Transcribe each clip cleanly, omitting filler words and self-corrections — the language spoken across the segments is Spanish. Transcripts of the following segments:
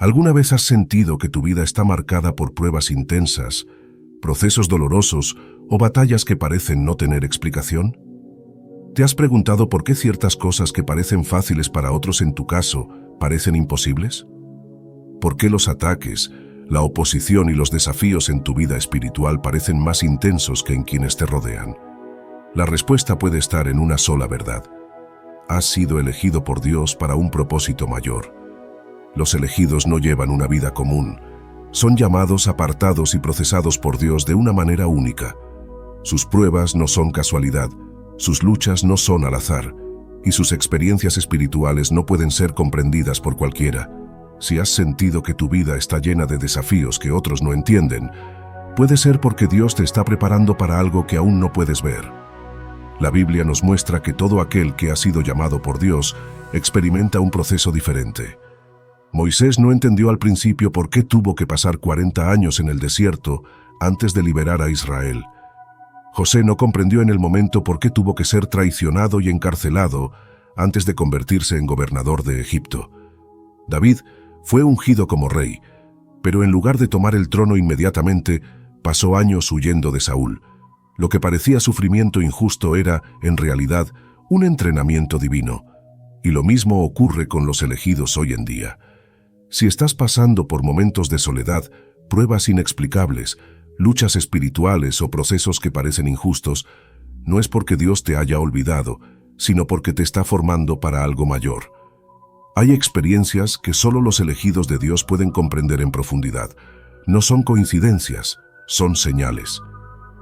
¿Alguna vez has sentido que tu vida está marcada por pruebas intensas, procesos dolorosos o batallas que parecen no tener explicación? ¿Te has preguntado por qué ciertas cosas que parecen fáciles para otros en tu caso parecen imposibles? ¿Por qué los ataques, la oposición y los desafíos en tu vida espiritual parecen más intensos que en quienes te rodean? La respuesta puede estar en una sola verdad. Has sido elegido por Dios para un propósito mayor. Los elegidos no llevan una vida común. Son llamados, apartados y procesados por Dios de una manera única. Sus pruebas no son casualidad, sus luchas no son al azar, y sus experiencias espirituales no pueden ser comprendidas por cualquiera. Si has sentido que tu vida está llena de desafíos que otros no entienden, puede ser porque Dios te está preparando para algo que aún no puedes ver. La Biblia nos muestra que todo aquel que ha sido llamado por Dios experimenta un proceso diferente. Moisés no entendió al principio por qué tuvo que pasar 40 años en el desierto antes de liberar a Israel. José no comprendió en el momento por qué tuvo que ser traicionado y encarcelado antes de convertirse en gobernador de Egipto. David fue ungido como rey, pero en lugar de tomar el trono inmediatamente, pasó años huyendo de Saúl. Lo que parecía sufrimiento injusto era, en realidad, un entrenamiento divino. Y lo mismo ocurre con los elegidos hoy en día. Si estás pasando por momentos de soledad, pruebas inexplicables, luchas espirituales o procesos que parecen injustos, no es porque Dios te haya olvidado, sino porque te está formando para algo mayor. Hay experiencias que solo los elegidos de Dios pueden comprender en profundidad. No son coincidencias, son señales.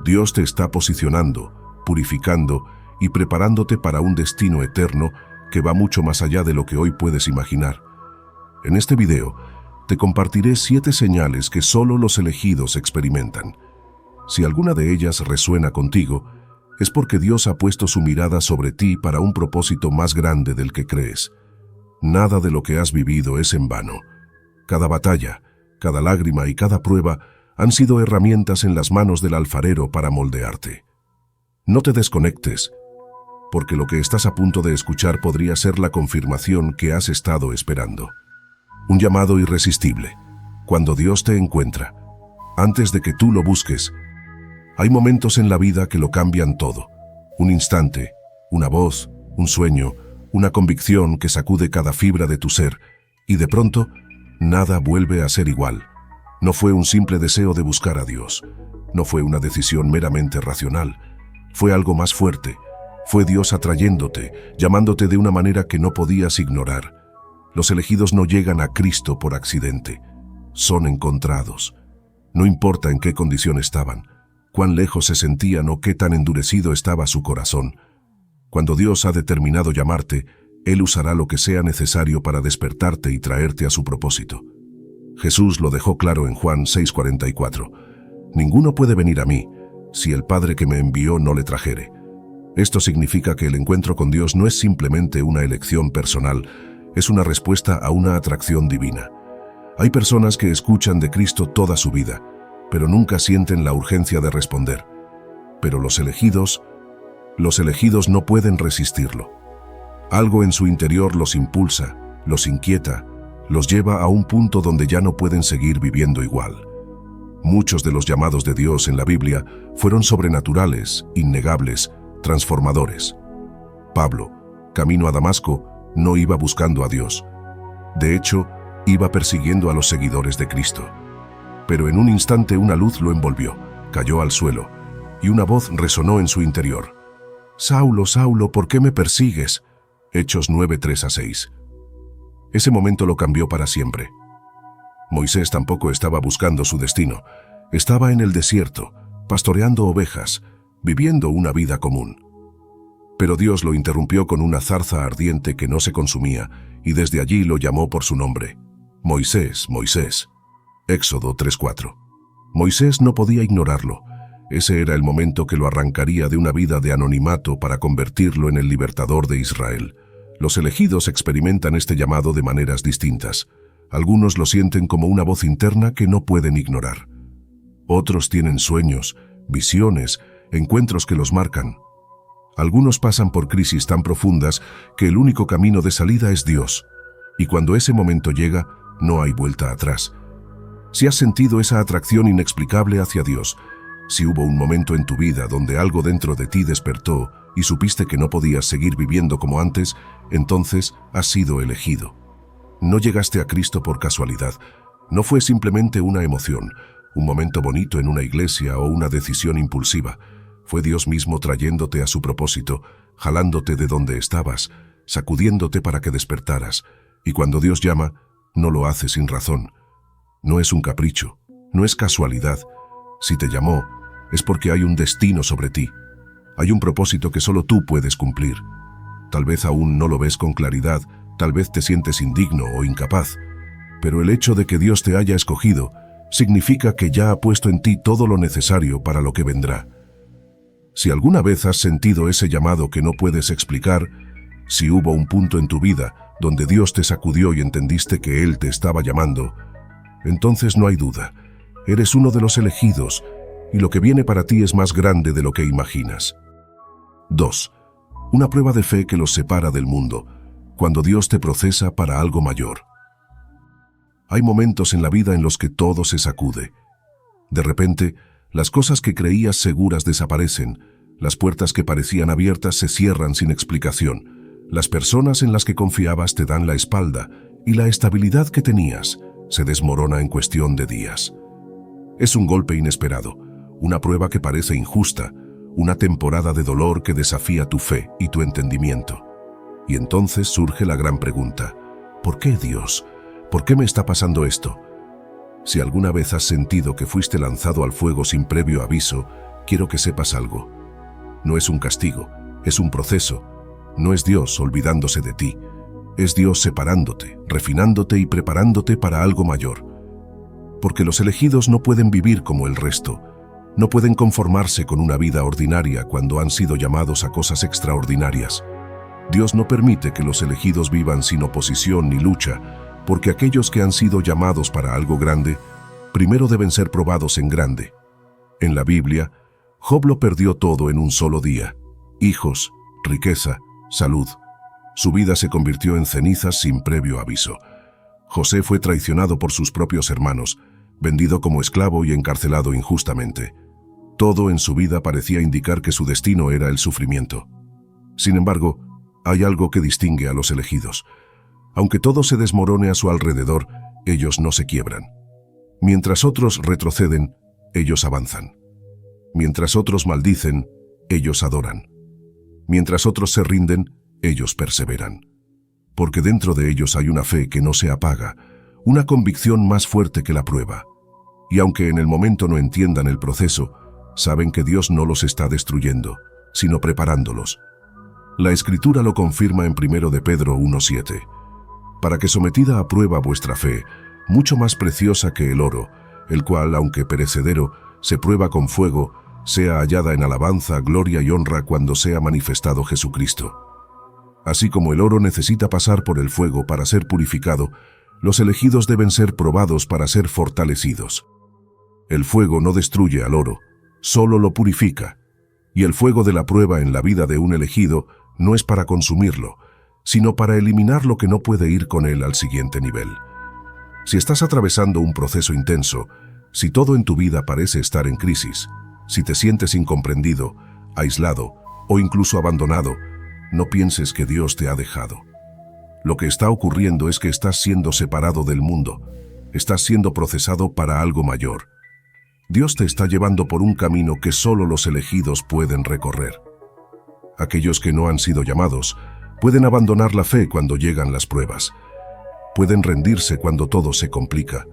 Dios te está posicionando, purificando y preparándote para un destino eterno que va mucho más allá de lo que hoy puedes imaginar. En este video, te compartiré 7 señales que solo los elegidos experimentan. Si alguna de ellas resuena contigo, es porque Dios ha puesto su mirada sobre ti para un propósito más grande del que crees. Nada de lo que has vivido es en vano. Cada batalla, cada lágrima y cada prueba han sido herramientas en las manos del alfarero para moldearte. No te desconectes, porque lo que estás a punto de escuchar podría ser la confirmación que has estado esperando. Un llamado irresistible. Cuando Dios te encuentra, antes de que tú lo busques, hay momentos en la vida que lo cambian todo. Un instante, una voz, un sueño, una convicción que sacude cada fibra de tu ser, y de pronto, nada vuelve a ser igual. No fue un simple deseo de buscar a Dios. No fue una decisión meramente racional. Fue algo más fuerte. Fue Dios atrayéndote, llamándote de una manera que no podías ignorar. Los elegidos no llegan a Cristo por accidente. Son encontrados. No importa en qué condición estaban, cuán lejos se sentían o qué tan endurecido estaba su corazón. Cuando Dios ha determinado llamarte, Él usará lo que sea necesario para despertarte y traerte a su propósito. Jesús lo dejó claro en Juan 6:44. Ninguno puede venir a mí, si el Padre que me envió no le trajere. Esto significa que el encuentro con Dios no es simplemente una elección personal, es una respuesta a una atracción divina. Hay personas que escuchan de Cristo toda su vida, pero nunca sienten la urgencia de responder. Pero los elegidos no pueden resistirlo. Algo en su interior los impulsa, los inquieta, los lleva a un punto donde ya no pueden seguir viviendo igual. Muchos de los llamados de Dios en la Biblia fueron sobrenaturales, innegables, transformadores. Pablo, camino a Damasco, no iba buscando a Dios. De hecho, iba persiguiendo a los seguidores de Cristo. Pero en un instante una luz lo envolvió, cayó al suelo, y una voz resonó en su interior. «Saulo, Saulo, ¿por qué me persigues?» Hechos 9:3-6. Ese momento lo cambió para siempre. Moisés tampoco estaba buscando su destino. Estaba en el desierto, pastoreando ovejas, viviendo una vida común. Pero Dios lo interrumpió con una zarza ardiente que no se consumía, y desde allí lo llamó por su nombre. Moisés, Moisés. Éxodo 3:4. Moisés no podía ignorarlo. Ese era el momento que lo arrancaría de una vida de anonimato para convertirlo en el libertador de Israel. Los elegidos experimentan este llamado de maneras distintas. Algunos lo sienten como una voz interna que no pueden ignorar. Otros tienen sueños, visiones, encuentros que los marcan. Algunos pasan por crisis tan profundas que el único camino de salida es Dios. Y cuando ese momento llega, no hay vuelta atrás. Si has sentido esa atracción inexplicable hacia Dios, si hubo un momento en tu vida donde algo dentro de ti despertó y supiste que no podías seguir viviendo como antes, entonces has sido elegido. No llegaste a Cristo por casualidad. No fue simplemente una emoción, un momento bonito en una iglesia o una decisión impulsiva. Fue Dios mismo trayéndote a su propósito, jalándote de donde estabas, sacudiéndote para que despertaras. Y cuando Dios llama, no lo hace sin razón. No es un capricho, no es casualidad. Si te llamó, es porque hay un destino sobre ti. Hay un propósito que solo tú puedes cumplir. Tal vez aún no lo ves con claridad, tal vez te sientes indigno o incapaz, pero el hecho de que Dios te haya escogido significa que ya ha puesto en ti todo lo necesario para lo que vendrá. Si alguna vez has sentido ese llamado que no puedes explicar, si hubo un punto en tu vida donde Dios te sacudió y entendiste que Él te estaba llamando, entonces no hay duda, eres uno de los elegidos y lo que viene para ti es más grande de lo que imaginas. 2. Una prueba de fe que los separa del mundo, cuando Dios te procesa para algo mayor. Hay momentos en la vida en los que todo se sacude. De repente, las cosas que creías seguras desaparecen, las puertas que parecían abiertas se cierran sin explicación, las personas en las que confiabas te dan la espalda y la estabilidad que tenías se desmorona en cuestión de días. Es un golpe inesperado, una prueba que parece injusta, una temporada de dolor que desafía tu fe y tu entendimiento. Y entonces surge la gran pregunta: ¿por qué, Dios? ¿Por qué me está pasando esto? Si alguna vez has sentido que fuiste lanzado al fuego sin previo aviso, quiero que sepas algo. No es un castigo, es un proceso. No es Dios olvidándose de ti. Es Dios separándote, refinándote y preparándote para algo mayor. Porque los elegidos no pueden vivir como el resto. No pueden conformarse con una vida ordinaria cuando han sido llamados a cosas extraordinarias. Dios no permite que los elegidos vivan sin oposición ni lucha, porque aquellos que han sido llamados para algo grande, primero deben ser probados en grande. En la Biblia, Job lo perdió todo en un solo día: hijos, riqueza, salud. Su vida se convirtió en cenizas sin previo aviso. José fue traicionado por sus propios hermanos, vendido como esclavo y encarcelado injustamente. Todo en su vida parecía indicar que su destino era el sufrimiento. Sin embargo, hay algo que distingue a los elegidos. Aunque todo se desmorone a su alrededor, ellos no se quiebran. Mientras otros retroceden, ellos avanzan. Mientras otros maldicen, ellos adoran. Mientras otros se rinden, ellos perseveran. Porque dentro de ellos hay una fe que no se apaga, una convicción más fuerte que la prueba. Y aunque en el momento no entiendan el proceso, saben que Dios no los está destruyendo, sino preparándolos. La Escritura lo confirma en 1 de Pedro 1:7. Para que sometida a prueba vuestra fe, mucho más preciosa que el oro, el cual, aunque perecedero, se prueba con fuego, sea hallada en alabanza, gloria y honra cuando sea manifestado Jesucristo. Así como el oro necesita pasar por el fuego para ser purificado, los elegidos deben ser probados para ser fortalecidos. El fuego no destruye al oro, solo lo purifica. Y el fuego de la prueba en la vida de un elegido no es para consumirlo, sino para eliminar lo que no puede ir con él al siguiente nivel. Si estás atravesando un proceso intenso, si todo en tu vida parece estar en crisis, si te sientes incomprendido, aislado o incluso abandonado, no pienses que Dios te ha dejado. Lo que está ocurriendo es que estás siendo separado del mundo, estás siendo procesado para algo mayor. Dios te está llevando por un camino que solo los elegidos pueden recorrer. Aquellos que no han sido llamados pueden abandonar la fe cuando llegan las pruebas. Pueden rendirse cuando todo se complica.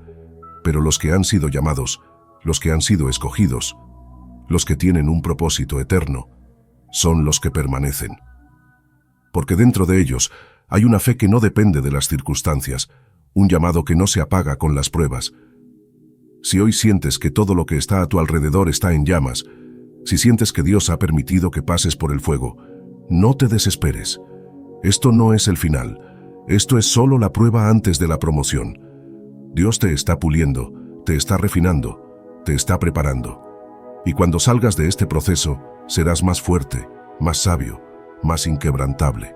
Pero los que han sido llamados, los que han sido escogidos, los que tienen un propósito eterno, son los que permanecen. Porque dentro de ellos hay una fe que no depende de las circunstancias, un llamado que no se apaga con las pruebas. Si hoy sientes que todo lo que está a tu alrededor está en llamas, si sientes que Dios ha permitido que pases por el fuego, no te desesperes. Esto no es el final. Esto es solo la prueba antes de la promoción. Dios te está puliendo, te está refinando, te está preparando. Y cuando salgas de este proceso, serás más fuerte, más sabio, más inquebrantable.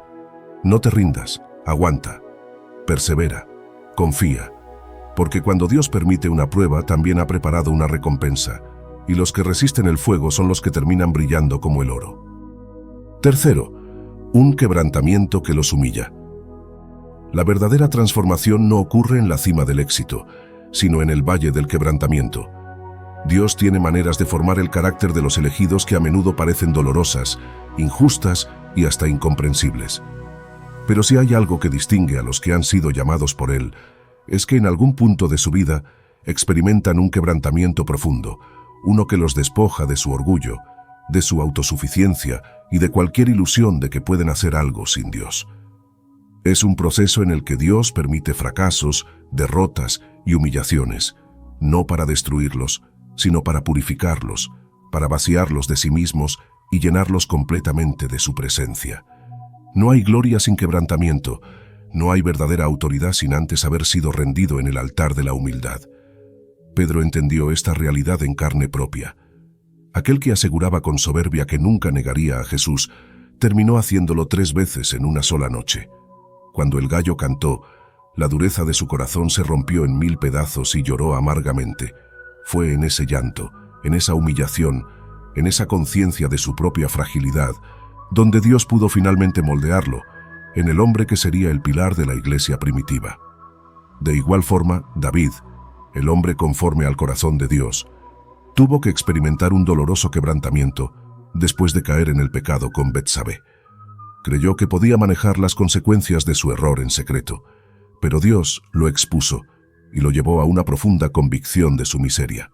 No te rindas, aguanta, persevera, confía, porque cuando Dios permite una prueba, también ha preparado una recompensa, y los que resisten el fuego son los que terminan brillando como el oro. Tercero, un quebrantamiento que los humilla. La verdadera transformación no ocurre en la cima del éxito, sino en el valle del quebrantamiento. Dios tiene maneras de formar el carácter de los elegidos que a menudo parecen dolorosas, injustas y hasta incomprensibles. Pero si hay algo que distingue a los que han sido llamados por Él, es que en algún punto de su vida experimentan un quebrantamiento profundo, uno que los despoja de su orgullo, de su autosuficiencia y de cualquier ilusión de que pueden hacer algo sin Dios. Es un proceso en el que Dios permite fracasos, derrotas y humillaciones, no para destruirlos, sino para purificarlos, para vaciarlos de sí mismos y llenarlos completamente de su presencia. No hay gloria sin quebrantamiento, no hay verdadera autoridad sin antes haber sido rendido en el altar de la humildad. Pedro entendió esta realidad en carne propia. Aquel que aseguraba con soberbia que nunca negaría a Jesús, terminó haciéndolo 3 veces en una sola noche. Cuando el gallo cantó, la dureza de su corazón se rompió en 1000 pedazos y lloró amargamente. Fue en ese llanto, en esa humillación, en esa conciencia de su propia fragilidad, donde Dios pudo finalmente moldearlo, en el hombre que sería el pilar de la iglesia primitiva. De igual forma, David, el hombre conforme al corazón de Dios, tuvo que experimentar un doloroso quebrantamiento después de caer en el pecado con Betsabé. Creyó que podía manejar las consecuencias de su error en secreto, pero Dios lo expuso y lo llevó a una profunda convicción de su miseria.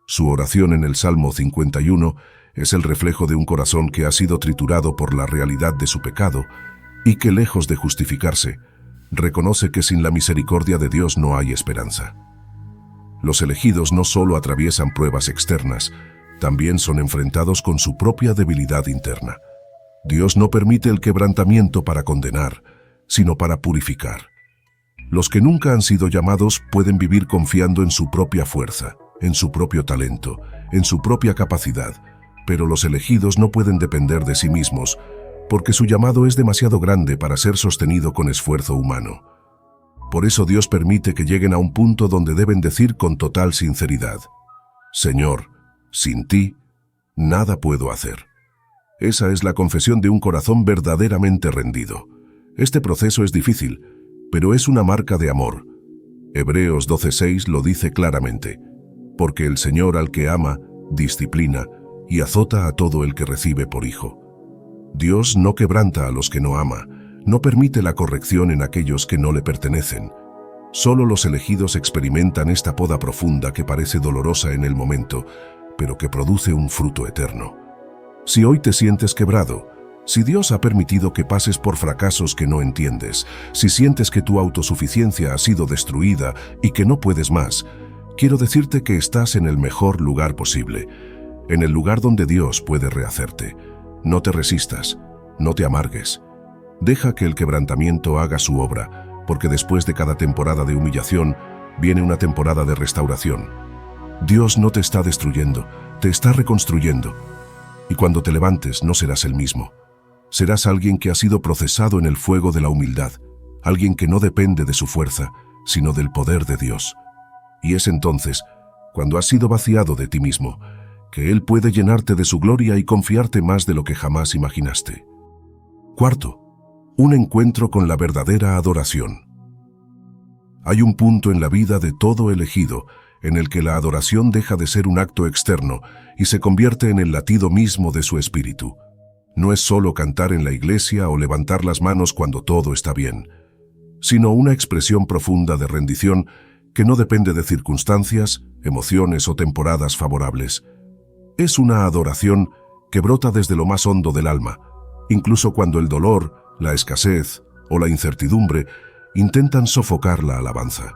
Su oración en el Salmo 51 es el reflejo de un corazón que ha sido triturado por la realidad de su pecado y que, lejos de justificarse, reconoce que sin la misericordia de Dios no hay esperanza. Los elegidos no solo atraviesan pruebas externas, también son enfrentados con su propia debilidad interna. Dios no permite el quebrantamiento para condenar, sino para purificar. Los que nunca han sido llamados pueden vivir confiando en su propia fuerza, en su propio talento, en su propia capacidad, pero los elegidos no pueden depender de sí mismos, porque su llamado es demasiado grande para ser sostenido con esfuerzo humano. Por eso Dios permite que lleguen a un punto donde deben decir con total sinceridad: Señor, sin ti, nada puedo hacer. Esa es la confesión de un corazón verdaderamente rendido. Este proceso es difícil, pero es una marca de amor. Hebreos 12:6 lo dice claramente: porque el Señor al que ama, disciplina y azota a todo el que recibe por hijo. Dios no quebranta a los que no ama, no permite la corrección en aquellos que no le pertenecen. Solo los elegidos experimentan esta poda profunda que parece dolorosa en el momento, pero que produce un fruto eterno. Si hoy te sientes quebrado, si Dios ha permitido que pases por fracasos que no entiendes, si sientes que tu autosuficiencia ha sido destruida y que no puedes más, quiero decirte que estás en el mejor lugar posible, en el lugar donde Dios puede rehacerte. No te resistas, no te amargues. Deja que el quebrantamiento haga su obra, porque después de cada temporada de humillación, viene una temporada de restauración. Dios no te está destruyendo, te está reconstruyendo. Y cuando te levantes no serás el mismo. Serás alguien que ha sido procesado en el fuego de la humildad, alguien que no depende de su fuerza, sino del poder de Dios. Y es entonces, cuando has sido vaciado de ti mismo, que Él puede llenarte de su gloria y confiarte más de lo que jamás imaginaste. Cuarto, un encuentro con la verdadera adoración. Hay un punto en la vida de todo elegido en el que la adoración deja de ser un acto externo y se convierte en el latido mismo de su espíritu. No es solo cantar en la iglesia o levantar las manos cuando todo está bien, sino una expresión profunda de rendición que no depende de circunstancias, emociones o temporadas favorables. Es una adoración que brota desde lo más hondo del alma, incluso cuando el dolor, la escasez o la incertidumbre intentan sofocar la alabanza.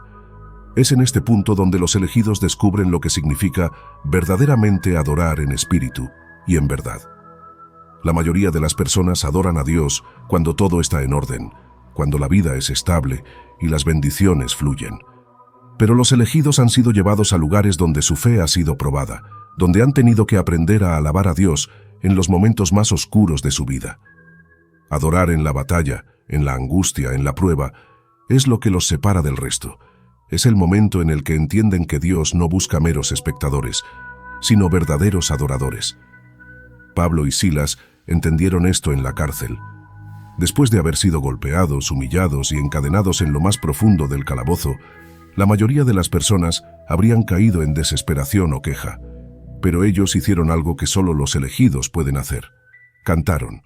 Es en este punto donde los elegidos descubren lo que significa verdaderamente adorar en espíritu y en verdad. La mayoría de las personas adoran a Dios cuando todo está en orden, cuando la vida es estable y las bendiciones fluyen. Pero los elegidos han sido llevados a lugares donde su fe ha sido probada, donde han tenido que aprender a alabar a Dios en los momentos más oscuros de su vida. Adorar en la batalla, en la angustia, en la prueba, es lo que los separa del resto. Es el momento en el que entienden que Dios no busca meros espectadores, sino verdaderos adoradores. Pablo y Silas entendieron esto en la cárcel. Después de haber sido golpeados, humillados y encadenados en lo más profundo del calabozo, la mayoría de las personas habrían caído en desesperación o queja, pero ellos hicieron algo que solo los elegidos pueden hacer. Cantaron.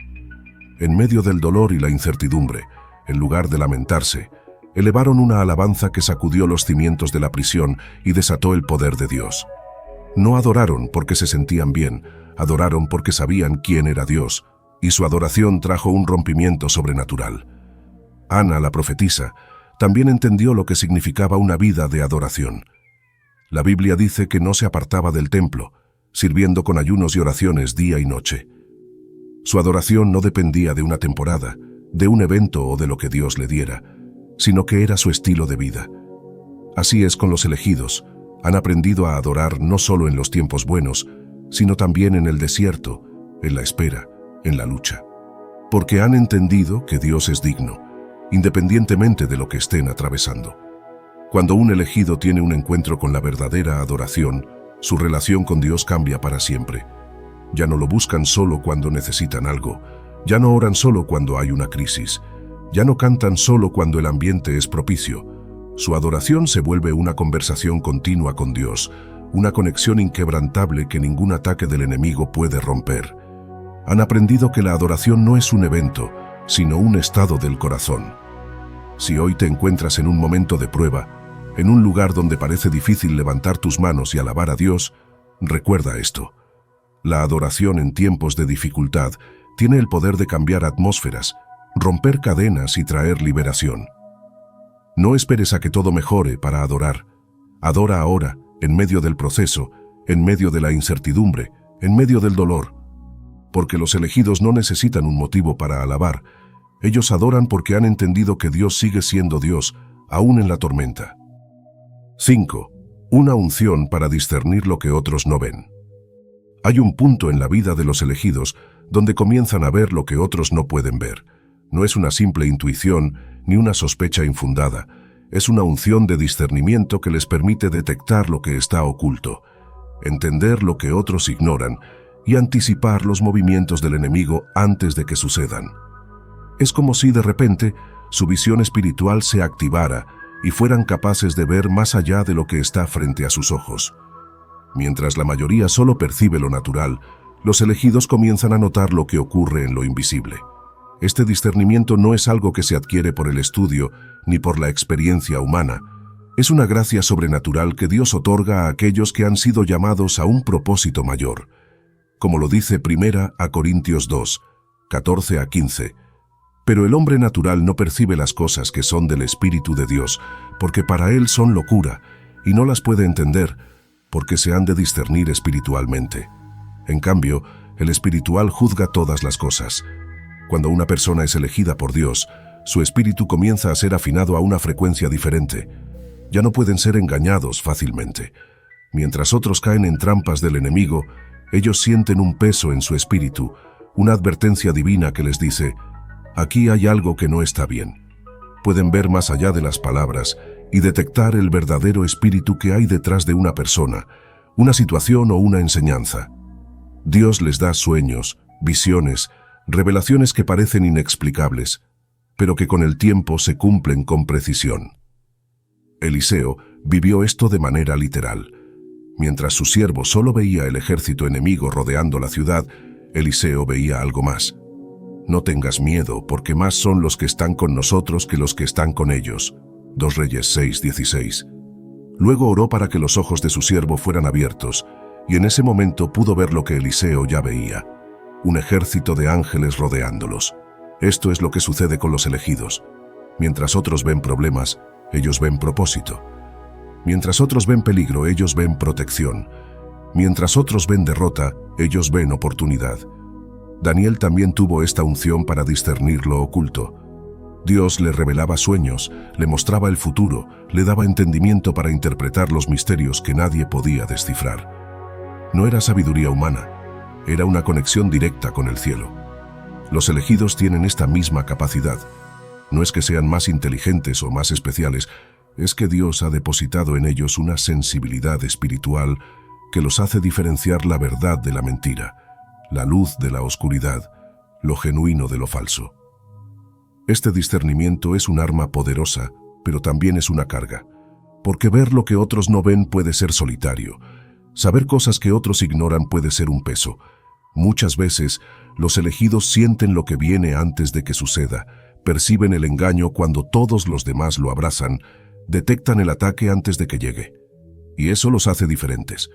En medio del dolor y la incertidumbre, en lugar de lamentarse, elevaron una alabanza que sacudió los cimientos de la prisión y desató el poder de Dios. No adoraron porque se sentían bien, adoraron porque sabían quién era Dios, y su adoración trajo un rompimiento sobrenatural. Ana, la profetisa, también entendió lo que significaba una vida de adoración. La Biblia dice que no se apartaba del templo, sirviendo con ayunos y oraciones día y noche. Su adoración no dependía de una temporada, de un evento o de lo que Dios le diera, sino que era su estilo de vida. Así es con los elegidos. Han aprendido a adorar no solo en los tiempos buenos, sino también en el desierto, en la espera, en la lucha. Porque han entendido que Dios es digno, independientemente de lo que estén atravesando. Cuando un elegido tiene un encuentro con la verdadera adoración, su relación con Dios cambia para siempre. Ya no lo buscan solo cuando necesitan algo, ya no oran solo cuando hay una crisis, ya no cantan solo cuando el ambiente es propicio. Su adoración se vuelve una conversación continua con Dios, una conexión inquebrantable que ningún ataque del enemigo puede romper. Han aprendido que la adoración no es un evento, sino un estado del corazón. Si hoy te encuentras en un momento de prueba, en un lugar donde parece difícil levantar tus manos y alabar a Dios, recuerda esto. La adoración en tiempos de dificultad tiene el poder de cambiar atmósferas, romper cadenas y traer liberación. No esperes a que todo mejore para adorar. Adora ahora, en medio del proceso, en medio de la incertidumbre, en medio del dolor. Porque los elegidos no necesitan un motivo para alabar. Ellos adoran porque han entendido que Dios sigue siendo Dios, aún en la tormenta. 5. Una unción para discernir lo que otros no ven. Hay un punto en la vida de los elegidos donde comienzan a ver lo que otros no pueden ver. No es una simple intuición ni una sospecha infundada. Es una unción de discernimiento que les permite detectar lo que está oculto, entender lo que otros ignoran y anticipar los movimientos del enemigo antes de que sucedan. Es como si de repente su visión espiritual se activara y fueran capaces de ver más allá de lo que está frente a sus ojos. Mientras la mayoría solo percibe lo natural, los elegidos comienzan a notar lo que ocurre en lo invisible. Este discernimiento no es algo que se adquiere por el estudio ni por la experiencia humana. Es una gracia sobrenatural que Dios otorga a aquellos que han sido llamados a un propósito mayor. Como lo dice 1 Corintios 2, 14 a 15. Pero el hombre natural no percibe las cosas que son del Espíritu de Dios, porque para él son locura, y no las puede entender, porque se han de discernir espiritualmente. En cambio, el espiritual juzga todas las cosas. Cuando una persona es elegida por Dios, su espíritu comienza a ser afinado a una frecuencia diferente. Ya no pueden ser engañados fácilmente. Mientras otros caen en trampas del enemigo, ellos sienten un peso en su espíritu, una advertencia divina que les dice: aquí hay algo que no está bien. Pueden ver más allá de las palabras y detectar el verdadero espíritu que hay detrás de una persona, una situación o una enseñanza. Dios les da sueños, visiones, revelaciones que parecen inexplicables, pero que con el tiempo se cumplen con precisión. Eliseo vivió esto de manera literal. Mientras su siervo solo veía el ejército enemigo rodeando la ciudad, Eliseo veía algo más. No tengas miedo, porque más son los que están con nosotros que los que están con ellos. 2 Reyes 6:16. Luego oró para que los ojos de su siervo fueran abiertos, y en ese momento pudo ver lo que Eliseo ya veía: un ejército de ángeles rodeándolos. Esto es lo que sucede con los elegidos. Mientras otros ven problemas, ellos ven propósito. Mientras otros ven peligro, ellos ven protección. Mientras otros ven derrota, ellos ven oportunidad. Daniel también tuvo esta unción para discernir lo oculto. Dios le revelaba sueños, le mostraba el futuro, le daba entendimiento para interpretar los misterios que nadie podía descifrar. No era sabiduría humana, era una conexión directa con el cielo. Los elegidos tienen esta misma capacidad. No es que sean más inteligentes o más especiales, es que Dios ha depositado en ellos una sensibilidad espiritual que los hace diferenciar la verdad de la mentira, la luz de la oscuridad, lo genuino de lo falso. Este discernimiento es un arma poderosa, pero también es una carga, porque ver lo que otros no ven puede ser solitario. Saber cosas que otros ignoran puede ser un peso. Muchas veces, los elegidos sienten lo que viene antes de que suceda, perciben el engaño cuando todos los demás lo abrazan, detectan el ataque antes de que llegue. Y eso los hace diferentes.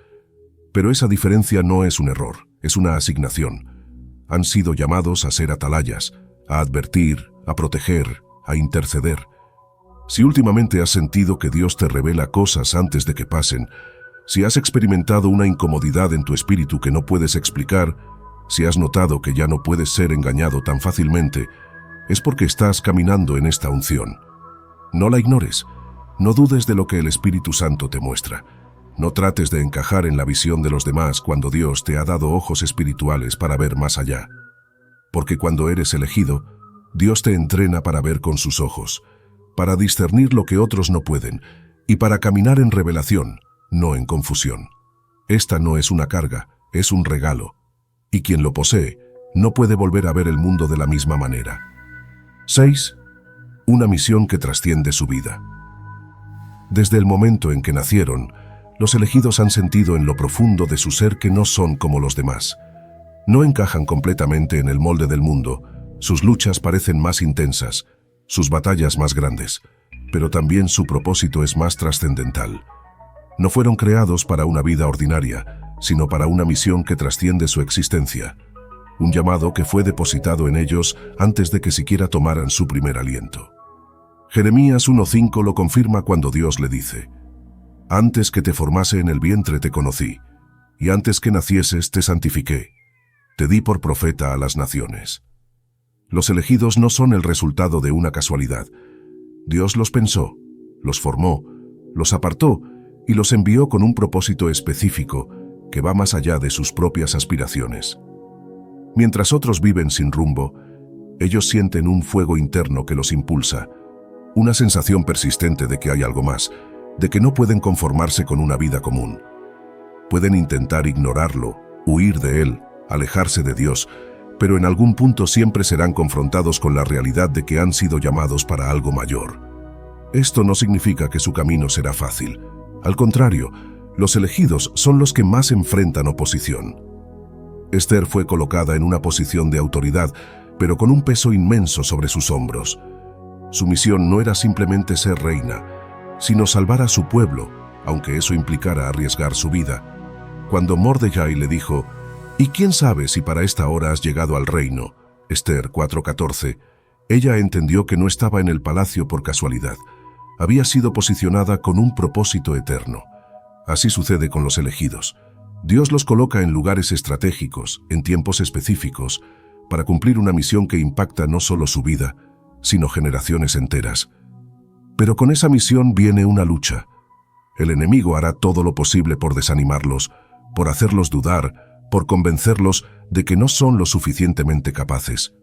Pero esa diferencia no es un error, es una asignación. Han sido llamados a ser atalayas, a advertir, a proteger, a interceder. Si últimamente has sentido que Dios te revela cosas antes de que pasen, si has experimentado una incomodidad en tu espíritu que no puedes explicar, si has notado que ya no puedes ser engañado tan fácilmente, es porque estás caminando en esta unción. No la ignores, no dudes de lo que el Espíritu Santo te muestra. No trates de encajar en la visión de los demás cuando Dios te ha dado ojos espirituales para ver más allá. Porque cuando eres elegido, Dios te entrena para ver con sus ojos, para discernir lo que otros no pueden y para caminar en revelación, no en confusión. Esta no es una carga, es un regalo, y quien lo posee no puede volver a ver el mundo de la misma manera. 6. Una misión que trasciende su vida. Desde el momento en que nacieron, los elegidos han sentido en lo profundo de su ser que no son como los demás. No encajan completamente en el molde del mundo, sus luchas parecen más intensas, sus batallas más grandes, pero también su propósito es más trascendental. No fueron creados para una vida ordinaria, sino para una misión que trasciende su existencia, un llamado que fue depositado en ellos antes de que siquiera tomaran su primer aliento. Jeremías 1:5 lo confirma cuando Dios le dice: «Antes que te formase en el vientre te conocí, y antes que nacieses te santifiqué, te di por profeta a las naciones». Los elegidos no son el resultado de una casualidad. Dios los pensó, los formó, los apartó y los envió con un propósito específico que va más allá de sus propias aspiraciones. Mientras otros viven sin rumbo, ellos sienten un fuego interno que los impulsa, una sensación persistente de que hay algo más, de que no pueden conformarse con una vida común. Pueden intentar ignorarlo, huir de él, alejarse de Dios, pero en algún punto siempre serán confrontados con la realidad de que han sido llamados para algo mayor. Esto no significa que su camino será fácil. Al contrario, los elegidos son los que más enfrentan oposición. Esther fue colocada en una posición de autoridad, pero con un peso inmenso sobre sus hombros. Su misión no era simplemente ser reina, sino salvar a su pueblo, aunque eso implicara arriesgar su vida. Cuando Mordecai le dijo: «¿Y quién sabe si para esta hora has llegado al reino?», Esther 4:14, ella entendió que no estaba en el palacio por casualidad. Había sido posicionada con un propósito eterno. Así sucede con los elegidos. Dios los coloca en lugares estratégicos, en tiempos específicos, para cumplir una misión que impacta no solo su vida, sino generaciones enteras. Pero con esa misión viene una lucha. El enemigo hará todo lo posible por desanimarlos, por hacerlos dudar, por convencerlos de que no son lo suficientemente capaces.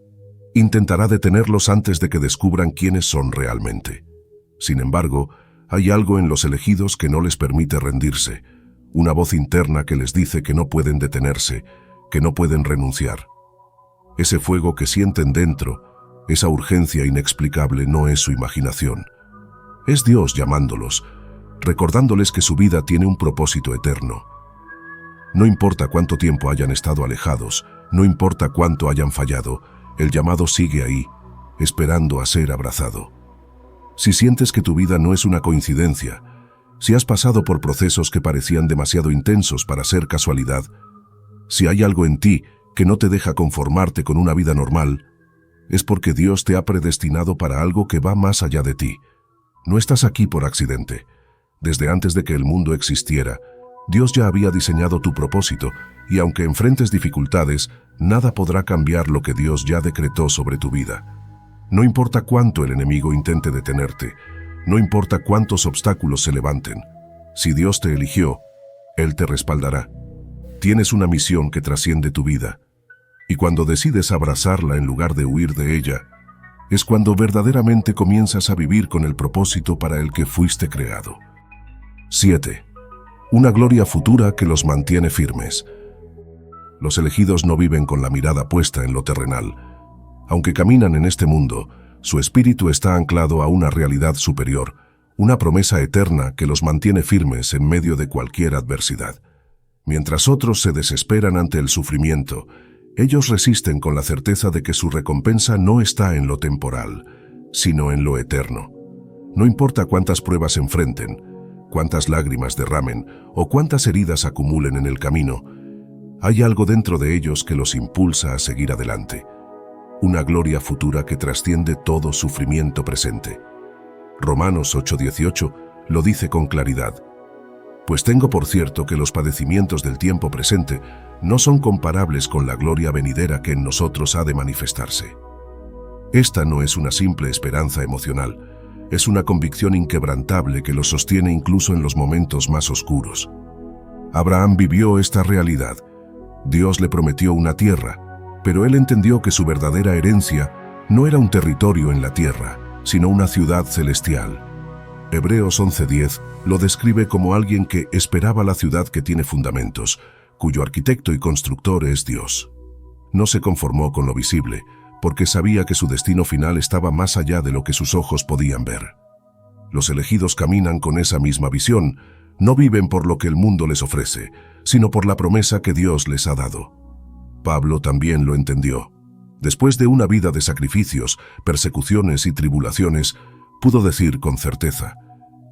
Intentará detenerlos antes de que descubran quiénes son realmente. Sin embargo, hay algo en los elegidos que no les permite rendirse, una voz interna que les dice que no pueden detenerse, que no pueden renunciar. Ese fuego que sienten dentro, esa urgencia inexplicable no es su imaginación. Es Dios llamándolos, recordándoles que su vida tiene un propósito eterno. No importa cuánto tiempo hayan estado alejados, no importa cuánto hayan fallado, el llamado sigue ahí, esperando a ser abrazado. Si sientes que tu vida no es una coincidencia, si has pasado por procesos que parecían demasiado intensos para ser casualidad, si hay algo en ti que no te deja conformarte con una vida normal, es porque Dios te ha predestinado para algo que va más allá de ti. No estás aquí por accidente. Desde antes de que el mundo existiera, Dios ya había diseñado tu propósito, y aunque enfrentes dificultades, nada podrá cambiar lo que Dios ya decretó sobre tu vida. No importa cuánto el enemigo intente detenerte, no importa cuántos obstáculos se levanten, si Dios te eligió, Él te respaldará. Tienes una misión que trasciende tu vida, y cuando decides abrazarla en lugar de huir de ella, es cuando verdaderamente comienzas a vivir con el propósito para el que fuiste creado. 7. Una gloria futura que los mantiene firmes. Los elegidos no viven con la mirada puesta en lo terrenal. Aunque caminan en este mundo, su espíritu está anclado a una realidad superior, una promesa eterna que los mantiene firmes en medio de cualquier adversidad. Mientras otros se desesperan ante el sufrimiento, ellos resisten con la certeza de que su recompensa no está en lo temporal, sino en lo eterno. No importa cuántas pruebas enfrenten, cuántas lágrimas derramen o cuántas heridas acumulen en el camino, hay algo dentro de ellos que los impulsa a seguir adelante. Una gloria futura que trasciende todo sufrimiento presente. Romanos 8:18 lo dice con claridad. Pues tengo por cierto que los padecimientos del tiempo presente no son comparables con la gloria venidera que en nosotros ha de manifestarse. Esta no es una simple esperanza emocional, es una convicción inquebrantable que los sostiene incluso en los momentos más oscuros. Abraham vivió esta realidad. Dios le prometió una tierra, pero él entendió que su verdadera herencia no era un territorio en la tierra, sino una ciudad celestial. Hebreos 11:10 lo describe como alguien que esperaba la ciudad que tiene fundamentos, cuyo arquitecto y constructor es Dios. No se conformó con lo visible, porque sabía que su destino final estaba más allá de lo que sus ojos podían ver. Los elegidos caminan con esa misma visión, no viven por lo que el mundo les ofrece, sino por la promesa que Dios les ha dado. Pablo también lo entendió. Después de una vida de sacrificios, persecuciones y tribulaciones, pudo decir con certeza: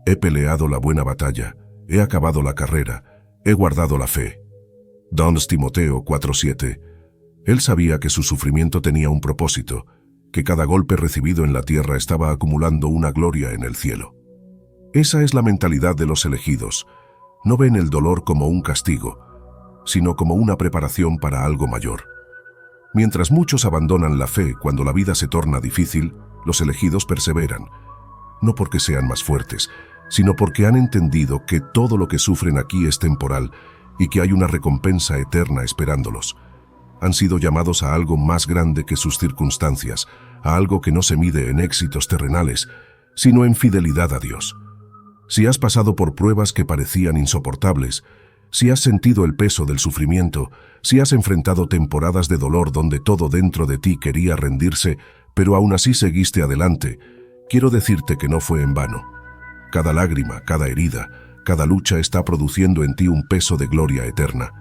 he peleado la buena batalla, he acabado la carrera, he guardado la fe. 2 Timoteo 4:7. Él sabía que su sufrimiento tenía un propósito, que cada golpe recibido en la tierra estaba acumulando una gloria en el cielo. Esa es la mentalidad de los elegidos. No ven el dolor como un castigo, sino como una preparación para algo mayor. Mientras muchos abandonan la fe cuando la vida se torna difícil, los elegidos perseveran, no porque sean más fuertes, sino porque han entendido que todo lo que sufren aquí es temporal y que hay una recompensa eterna esperándolos. Han sido llamados a algo más grande que sus circunstancias, a algo que no se mide en éxitos terrenales, sino en fidelidad a Dios. Si has pasado por pruebas que parecían insoportables, si has sentido el peso del sufrimiento, si has enfrentado temporadas de dolor donde todo dentro de ti quería rendirse, pero aún así seguiste adelante, quiero decirte que no fue en vano. Cada lágrima, cada herida, cada lucha está produciendo en ti un peso de gloria eterna.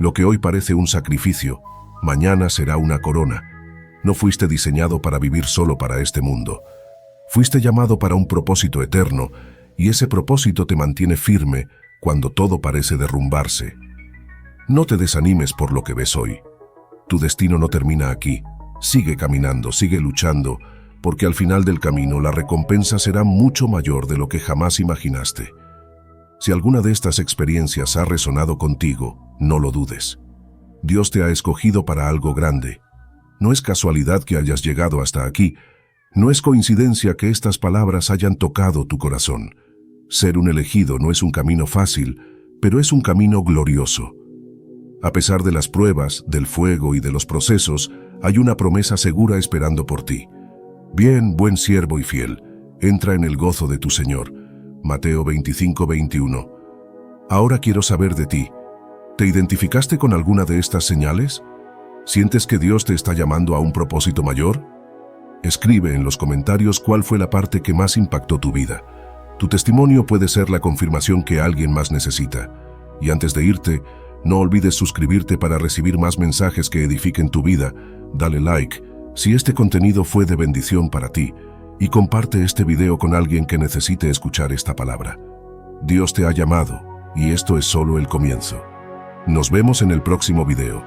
Lo que hoy parece un sacrificio, mañana será una corona. No fuiste diseñado para vivir solo para este mundo. Fuiste llamado para un propósito eterno, y ese propósito te mantiene firme cuando todo parece derrumbarse. No te desanimes por lo que ves hoy. Tu destino no termina aquí. Sigue caminando, sigue luchando, porque al final del camino la recompensa será mucho mayor de lo que jamás imaginaste. Si alguna de estas experiencias ha resonado contigo, no lo dudes. Dios te ha escogido para algo grande. No es casualidad que hayas llegado hasta aquí. No es coincidencia que estas palabras hayan tocado tu corazón. Ser un elegido no es un camino fácil, pero es un camino glorioso. A pesar de las pruebas, del fuego y de los procesos, hay una promesa segura esperando por ti. Bien, buen siervo y fiel, entra en el gozo de tu Señor. Mateo 25:21. Ahora quiero saber de ti. ¿Te identificaste con alguna de estas señales? ¿Sientes que Dios te está llamando a un propósito mayor? Escribe en los comentarios cuál fue la parte que más impactó tu vida. Tu testimonio puede ser la confirmación que alguien más necesita. Y antes de irte, no olvides suscribirte para recibir más mensajes que edifiquen tu vida. Dale like si este contenido fue de bendición para ti y comparte este video con alguien que necesite escuchar esta palabra. Dios te ha llamado y esto es solo el comienzo. Nos vemos en el próximo video.